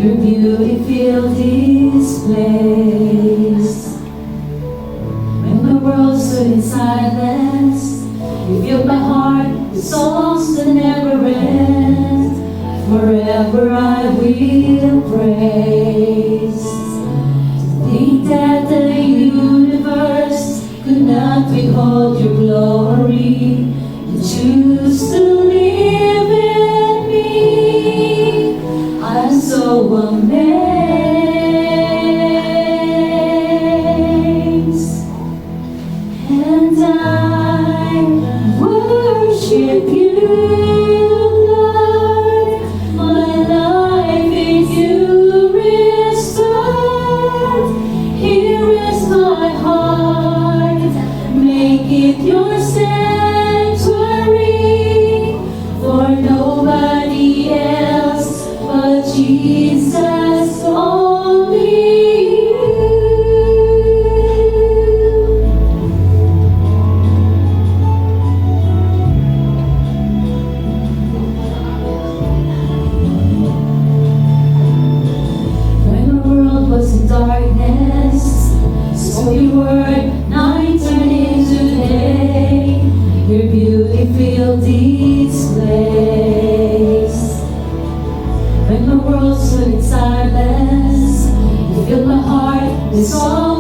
Your beauty filled this place. When the world stood in silence, you filled my heart with songs that never end. Forever I will praise. Think that the universe could not withhold your glory. You choose to live in me. I'm so amazed, and I worship you, Lord. My life is you restored. Here is my heart, make it your sanctuary, for nobody else but Jesus, only you. When the world was in darkness, so your word night turned into day. Your beauty filled this place. When the world stood in silence, you filled my heart with song.